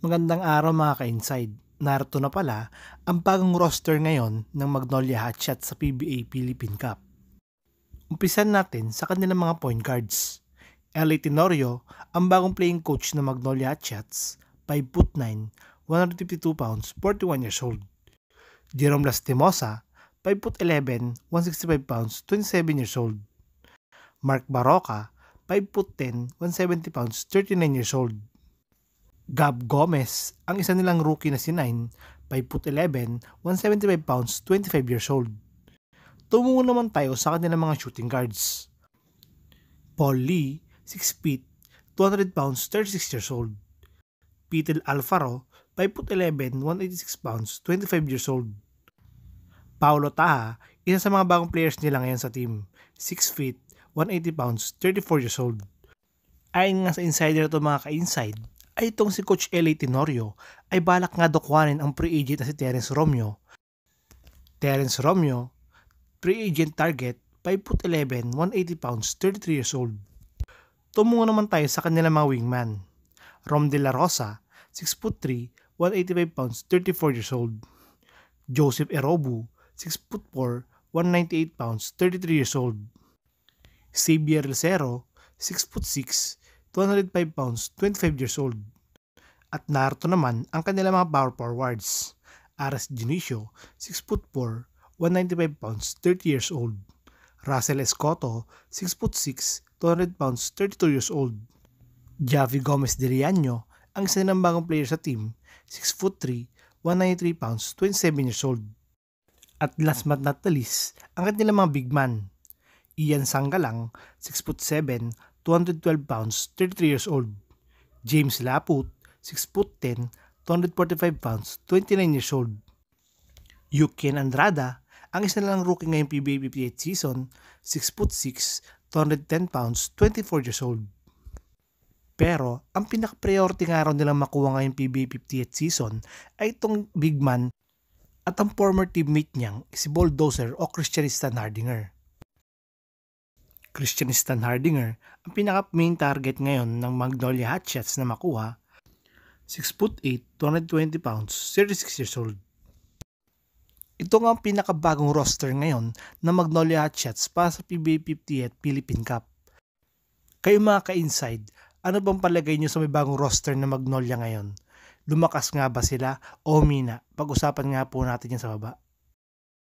Magandang araw mga ka-inside. Narito na pala ang bagong roster ngayon ng Magnolia Hotshots sa PBA Philippine Cup. Umpisan natin sa kanilang mga point guards. L.A. Tenorio, ang bagong playing coach ng Magnolia Hotshots, 5'9", 152 pounds, 41 years old. Jerome Lastimosa, 5'11", 165 pounds, 27 years old. Mark Baroca, 5'10", 170 pounds, 39 years old. Gab Gomez, ang isa nilang rookie na si 9, 5'11", 175 pounds, 25 years old. Tumungo naman tayo sa kanilang mga shooting guards. Paul Lee, 6 feet, 200 pounds, 36 years old. Peter Alfaro, 5'11", 186 pounds, 25 years old. Paulo Taha, isa sa mga bagong players nila ngayon sa team, 6 feet, 180 pounds, 34 years old. Ayon nga sa insider ito mga ka-inside, ay itong si Coach L.A. Tenorio ay balak nga dokwanin ang free agent na si Terence Romeo. Terence Romeo, free agent target, 5'11", 180 pounds, 33 years old. Tumungo naman tayo sa kanilang mga wingman. Rom De La Rosa, 6'3", 185 pounds, 34 years old. Joseph Erobu, 6'4", 198 pounds, 33 years old. Xavier Lucero, 6'6", 205 pounds, 25 years old. At narito naman ang kanilang mga power forwards. Aras Dionisio, 6'4", 195 pounds, 30 years old. Russell Escoto, 6'6", 200 pounds, 32 years old. Javi Gomez de Riaño, ang isa ng bagong player sa team, 6'3", 193 pounds, 27 years old. At last but not the least, ang kanilang mga big man. Ian Sanggalang, 6'7", 212 pounds, 33 years old. James Laput, 6'10", 245 pounds, 29 years old. Yuken Andrada, ang isa na lang rookie ngayong PBA 58 season, 6'6", 210 pounds, 24 years old. Pero, ang pinaka-priority nga raw nilang makuha ngayong PBA 58 season ay itong big man at ang former teammate niyang si Bulldozer o Christian Stan Hardinger. Christian Stan Hardinger, ang pinaka-main target ngayon ng Magnolia Hotshots na makuha, 6'8", 220 pounds, 36 years old. Ito nga ang pinakabagong roster ngayon ng Magnolia Hotshots para sa PBA 58 Philippine Cup. Kayo mga ka-inside, ano bang palagay nyo sa may bagong roster ng Magnolia ngayon? Lumakas nga ba sila o humina? Pag-usapan nga po natin yan sa baba.